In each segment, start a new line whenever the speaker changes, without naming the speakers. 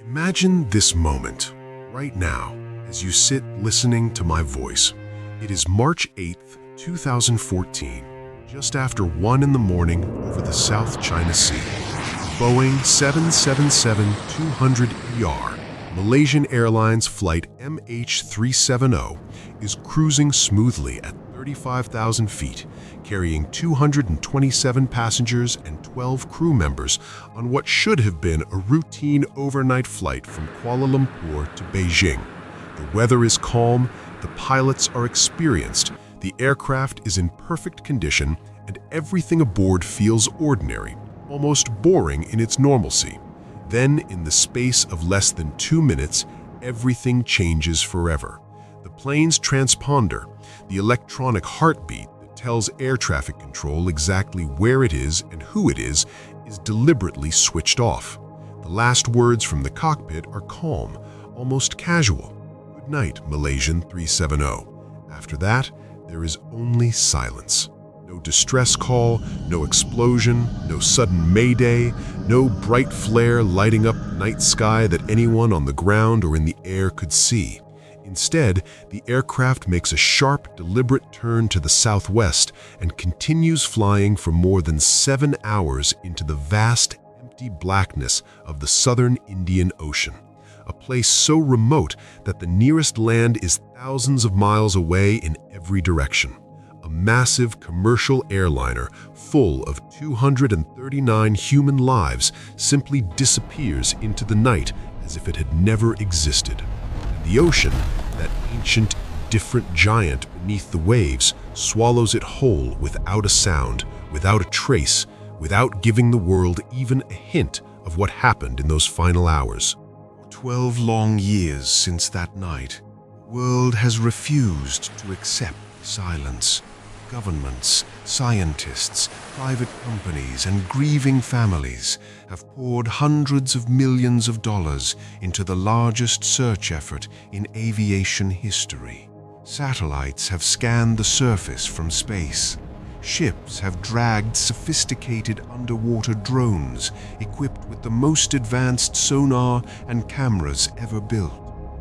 Imagine this moment, right now, as you sit listening to my voice. It is March 8th, 2014, just after 1 in the morning over the South China Sea. Boeing 777-200ER, Malaysian Airlines Flight MH370, is cruising smoothly at 35,000 feet, carrying 227 passengers and 12 crew members on what should have been a routine overnight flight from Kuala Lumpur to Beijing. The weather is calm, the pilots are experienced, the aircraft is in perfect condition, and everything aboard feels ordinary, almost boring in its normalcy. Then, in the space of less than 2 minutes, everything changes forever. The plane's transponder, the electronic heartbeat that tells air traffic control exactly where it is and who it is deliberately switched off. The last words from the cockpit are calm, almost casual. "Good night, Malaysian 370. After that, there is only silence. No distress call, no explosion, no sudden mayday, no bright flare lighting up the night sky that anyone on the ground or in the air could see. Instead, the aircraft makes a sharp, deliberate turn to the southwest and continues flying for more than 7 hours into the vast, empty blackness of the southern Indian Ocean, a place so remote that the nearest land is thousands of miles away in every direction. A massive commercial airliner full of 239 human lives simply disappears into the night as if it had never existed. And the ocean, that ancient, different giant beneath the waves, swallows it whole without a sound, without a trace, without giving the world even a hint of what happened in those final hours. 12 long years since that night, the world has refused to accept silence. Governments, scientists, private companies, and grieving families have poured hundreds of millions of dollars into the largest search effort in aviation history. Satellites have scanned the surface from space. Ships have dragged sophisticated underwater drones equipped with the most advanced sonar and cameras ever built.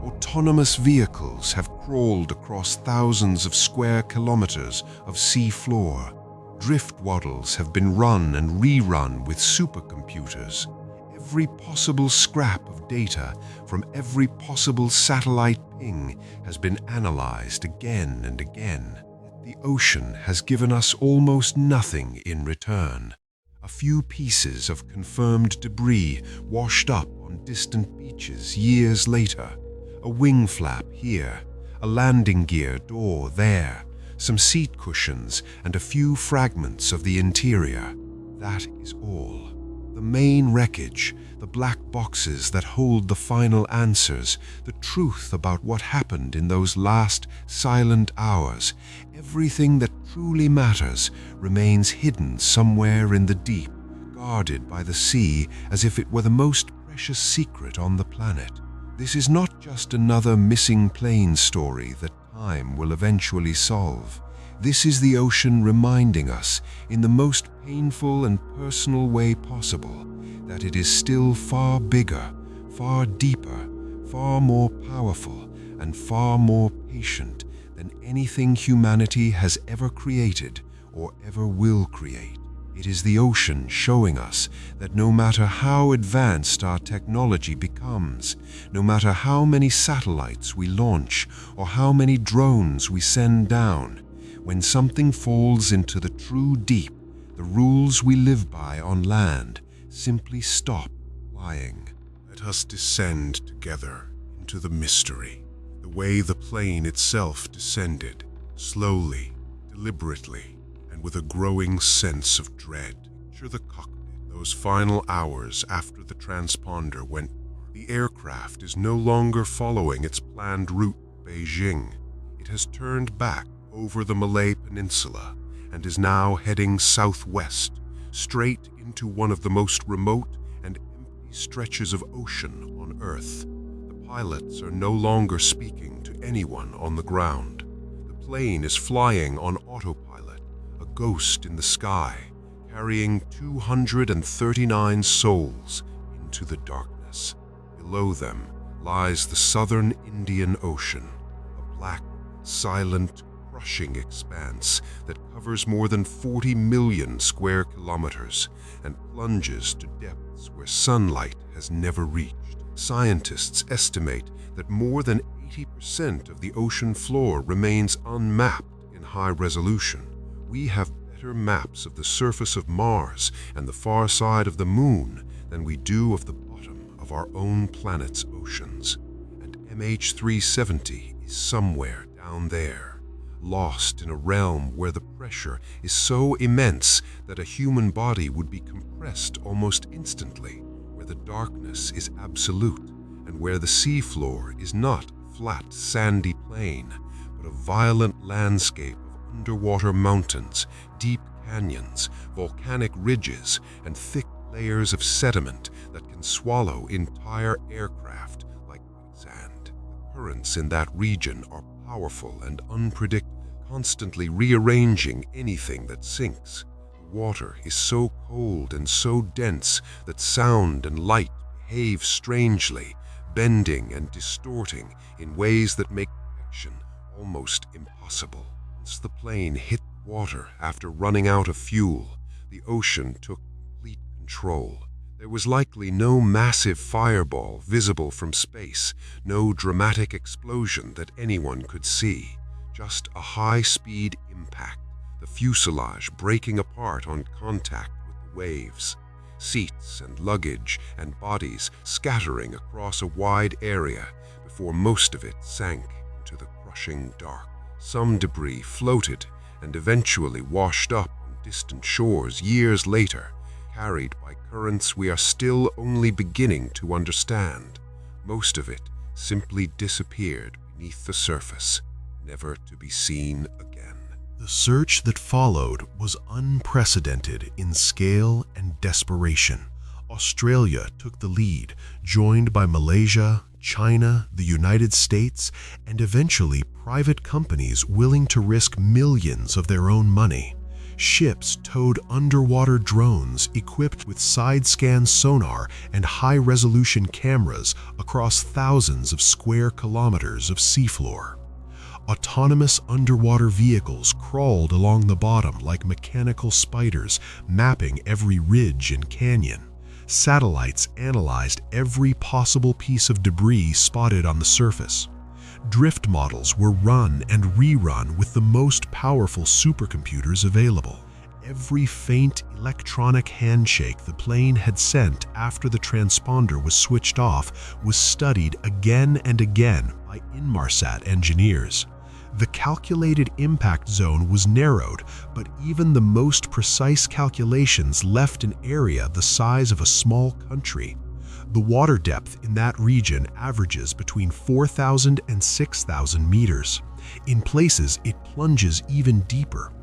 Autonomous vehicles have crawled across thousands of square kilometers of sea floor. Drift waddles have been run and rerun with supercomputers. Every possible scrap of data from every possible satellite ping has been analyzed again and again. The ocean has given us almost nothing in return. A few pieces of confirmed debris washed up on distant beaches years later. A wing flap here, a landing gear door there, some seat cushions, and a few fragments of the interior. That is all. The main wreckage, the black boxes that hold the final answers, the truth about what happened in those last silent hours, everything that truly matters remains hidden somewhere in the deep, guarded by the sea as if it were the most precious secret on the planet. This is not just another missing plane story that time will eventually solve. This is the ocean reminding us, in the most painful and personal way possible, that it is still far bigger, far deeper, far more powerful, and far more patient than anything humanity has ever created or ever will create. It is the ocean showing us that no matter how advanced our technology becomes, no matter how many satellites we launch or how many drones we send down, when something falls into the true deep, the rules we live by on land simply stop applying. Let us descend together into the mystery, the way the plane itself descended, slowly, deliberately, and with a growing sense of dread. Picture the cockpit, those final hours after the transponder went. The aircraft is no longer following its planned route to Beijing. It has turned back over the Malay Peninsula and is now heading southwest, straight into one of the most remote and empty stretches of ocean on Earth. The pilots are no longer speaking to anyone on the ground. The plane is flying on autopilot, a ghost in the sky, carrying 239 souls into the darkness. Below them lies the southern Indian Ocean, a black, silent, crushing expanse that covers more than 40 million square kilometers and plunges to depths where sunlight has never reached. Scientists estimate that more than 80% of the ocean floor remains unmapped in high resolution. We have better maps of the surface of Mars and the far side of the Moon than we do of the bottom of our own planet's oceans. And MH370 is somewhere down there, lost in a realm where the pressure is so immense that a human body would be compressed almost instantly, where the darkness is absolute, and where the seafloor is not a flat, sandy plain, but a violent landscape of underwater mountains, deep canyons, volcanic ridges, and thick layers of sediment that can swallow entire aircraft like quicksand. The currents in that region are powerful and unpredictable, constantly rearranging anything that sinks. The water is so cold and so dense that sound and light behave strangely, bending and distorting in ways that make detection almost impossible. Once the plane hit the water after running out of fuel, the ocean took complete control. There was likely no massive fireball visible from space, no dramatic explosion that anyone could see, just a high-speed impact, the fuselage breaking apart on contact with the waves, seats and luggage and bodies scattering across a wide area before most of it sank into the crushing dark. Some debris floated and eventually washed up on distant shores years later, carried by currents we are still only beginning to understand. Most of it simply disappeared beneath the surface, never to be seen again. The search that followed was unprecedented in scale and desperation. Australia took the lead, joined by Malaysia, China, the United States, and eventually private companies willing to risk millions of their own money. Ships towed underwater drones equipped with side-scan sonar and high-resolution cameras across thousands of square kilometers of seafloor. Autonomous underwater vehicles crawled along the bottom like mechanical spiders, mapping every ridge and canyon. Satellites analyzed every possible piece of debris spotted on the surface. Drift models were run and rerun with the most powerful supercomputers available. Every faint electronic handshake the plane had sent after the transponder was switched off was studied again and again by Inmarsat engineers. The calculated impact zone was narrowed, but even the most precise calculations left an area the size of a small country. The water depth in that region averages between 4,000 and 6,000 meters. In places, it plunges even deeper.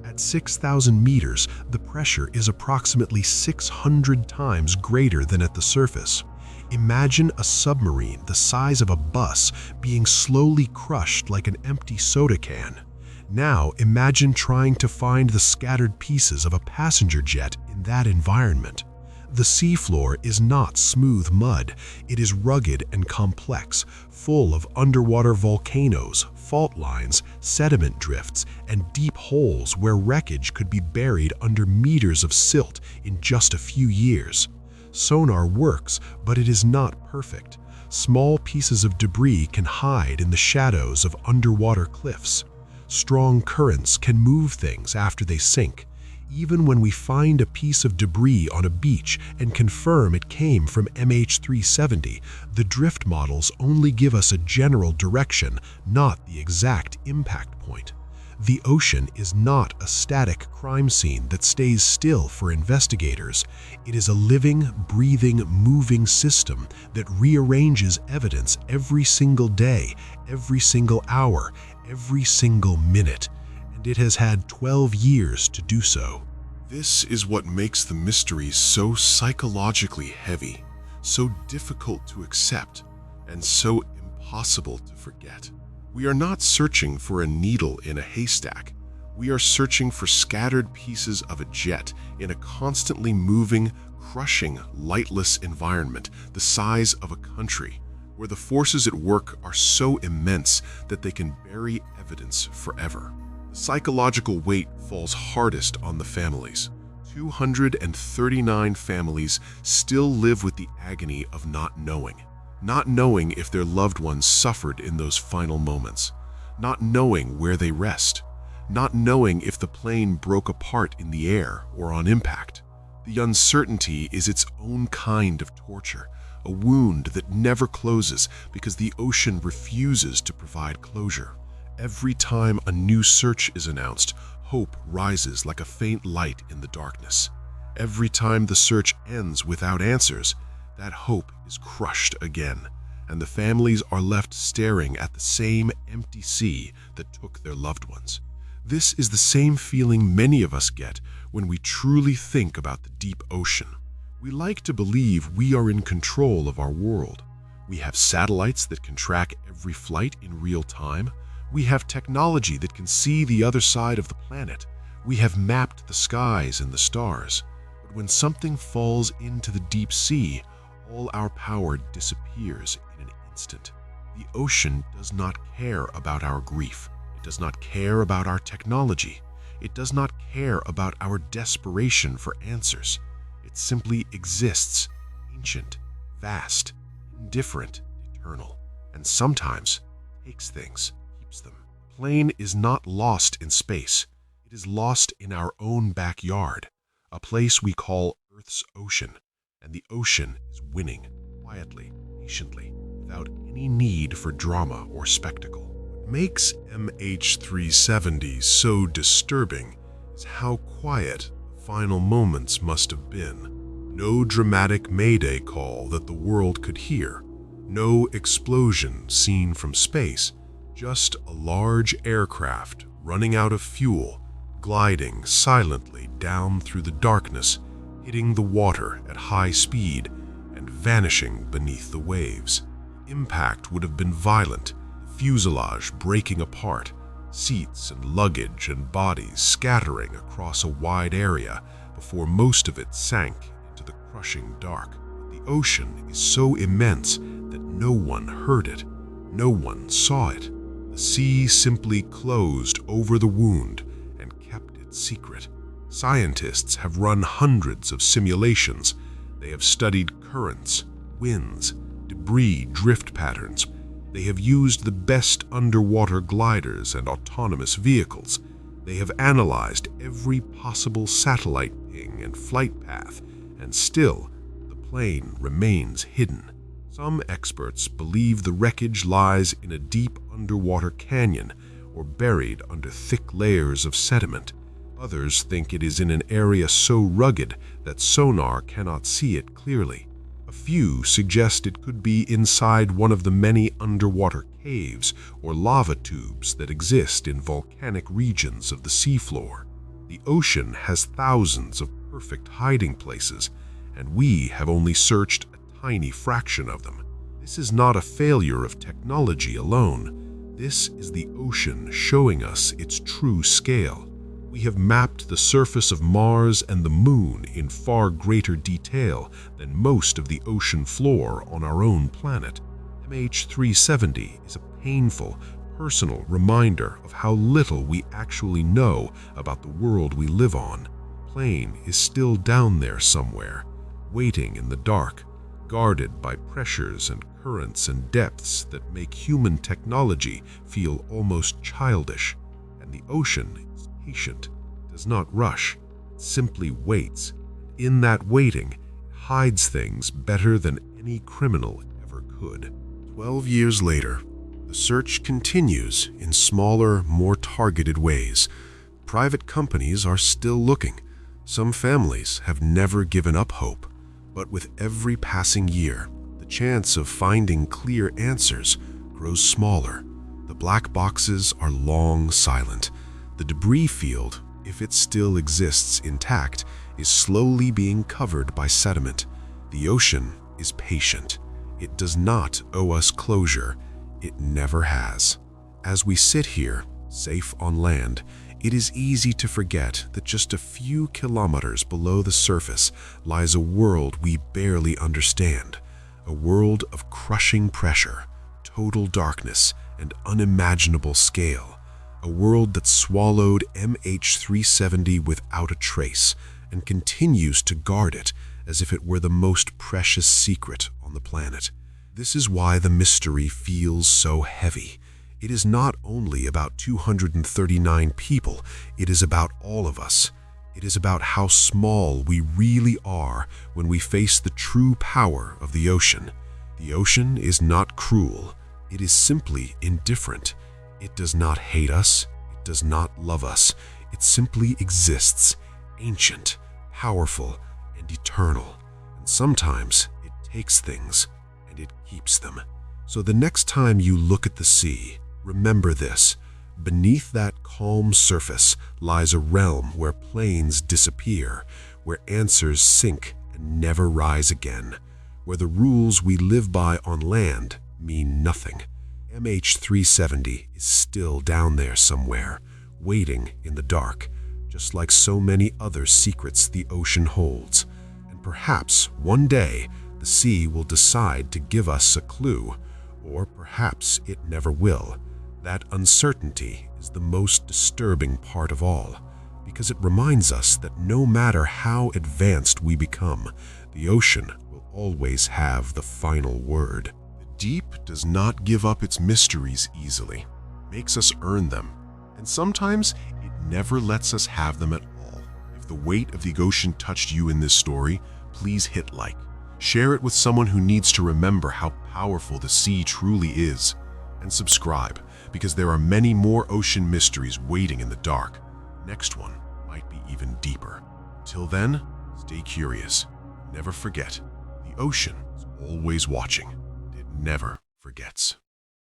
At 6,000 meters, the pressure is approximately 600 times greater than at the surface. Imagine a submarine the size of a bus being slowly crushed like an empty soda can. Now imagine trying to find the scattered pieces of a passenger jet in that environment. The seafloor is not smooth mud. It is rugged and complex, full of underwater volcanoes, fault lines, sediment drifts, and deep holes where wreckage could be buried under meters of silt in just a few years. Sonar works, but it is not perfect. Small pieces of debris can hide in the shadows of underwater cliffs. Strong currents can move things after they sink. Even when we find a piece of debris on a beach and confirm it came from MH370, the drift models only give us a general direction, not the exact impact point. The ocean is not a static crime scene that stays still for investigators. It is a living, breathing, moving system that rearranges evidence every single day, every single hour, every single minute. And it has had 12 years to do so. This is what makes the mysteries so psychologically heavy, so difficult to accept, and so impossible to forget. We are not searching for a needle in a haystack. We are searching for scattered pieces of a jet in a constantly moving, crushing, lightless environment the size of a country, where the forces at work are so immense that they can bury evidence forever. The psychological weight falls hardest on the families. 239 families still live with the agony of not knowing if their loved ones suffered in those final moments, not knowing where they rest, not knowing if the plane broke apart in the air or on impact. The uncertainty is its own kind of torture, a wound that never closes because the ocean refuses to provide closure. Every time a new search is announced, hope rises like a faint light in the darkness. Every time the search ends without answers, that hope is crushed again, and the families are left staring at the same empty sea that took their loved ones. This is the same feeling many of us get when we truly think about the deep ocean. We like to believe we are in control of our world. We have satellites that can track every flight in real time. We have technology that can see the other side of the planet. We have mapped the skies and the stars. But when something falls into the deep sea, all our power disappears in an instant. The ocean does not care about our grief. It does not care about our technology. It does not care about our desperation for answers. It simply exists, ancient, vast, indifferent, eternal, and sometimes takes things, keeps them. Plane is not lost in space. It is lost in our own backyard, a place we call Earth's ocean, and the ocean is winning, quietly, patiently, without any need for drama or spectacle. What makes MH370 so disturbing is how quiet the final moments must have been. No dramatic mayday call that the world could hear. No explosion seen from space. Just a large aircraft running out of fuel, gliding silently down through the darkness, hitting the water at high speed and vanishing beneath the waves. Impact would have been violent, the fuselage breaking apart, seats and luggage and bodies scattering across a wide area before most of it sank into the crushing dark. The ocean is so immense that no one heard it, no one saw it. The sea simply closed over the wound and kept it secret. Scientists have run hundreds of simulations. They have studied currents, winds, debris drift patterns. They have used the best underwater gliders and autonomous vehicles. They have analyzed every possible satellite ping and flight path, and still, the plane remains hidden. Some experts believe the wreckage lies in a deep underwater canyon or buried under thick layers of sediment. Others think it is in an area so rugged that sonar cannot see it clearly. A few suggest it could be inside one of the many underwater caves or lava tubes that exist in volcanic regions of the seafloor. The ocean has thousands of perfect hiding places, and we have only searched a tiny fraction of them. This is not a failure of technology alone. This is the ocean showing us its true scale. We have mapped the surface of Mars and the Moon in far greater detail than most of the ocean floor on our own planet. MH370 is a painful, personal reminder of how little we actually know about the world we live on. The plane is still down there somewhere, waiting in the dark, guarded by pressures and currents and depths that make human technology feel almost childish. And the ocean is patient, does not rush, it simply waits. In that waiting, it hides things better than any criminal ever could. 12 years later, the search continues in smaller, more targeted ways. Private companies are still looking. Some families have never given up hope. But with every passing year, the chance of finding clear answers grows smaller. The black boxes are long silent. The debris field, if it still exists intact, is slowly being covered by sediment. The ocean is patient. It does not owe us closure. It never has. As we sit here, safe on land, it is easy to forget that just a few kilometers below the surface lies a world we barely understand, a world of crushing pressure, total darkness, and unimaginable scale, a world that swallowed MH370 without a trace and continues to guard it as if it were the most precious secret on the planet. This is why the mystery feels so heavy. It is not only about 239 people, it is about all of us. It is about how small we really are when we face the true power of the ocean. The ocean is not cruel. It is simply indifferent. It does not hate us. It does not love us. It simply exists, ancient, powerful, and eternal. And sometimes it takes things and it keeps them. So the next time you look at the sea, remember this: beneath that calm surface lies a realm where planes disappear, where answers sink and never rise again, where the rules we live by on land mean nothing. MH370 is still down there somewhere, waiting in the dark, just like so many other secrets the ocean holds. And perhaps one day the sea will decide to give us a clue, or perhaps it never will. That uncertainty is the most disturbing part of all, because it reminds us that no matter how advanced we become, the ocean will always have the final word. The deep does not give up its mysteries easily. It makes us earn them, and sometimes it never lets us have them at all. If the weight of the ocean touched you in this story, please hit like. Share it with someone who needs to remember how powerful the sea truly is. And subscribe, because there are many more ocean mysteries waiting in the dark. Next one might be even deeper. Till then, stay curious. Never forget, the ocean is always watching. It never forgets.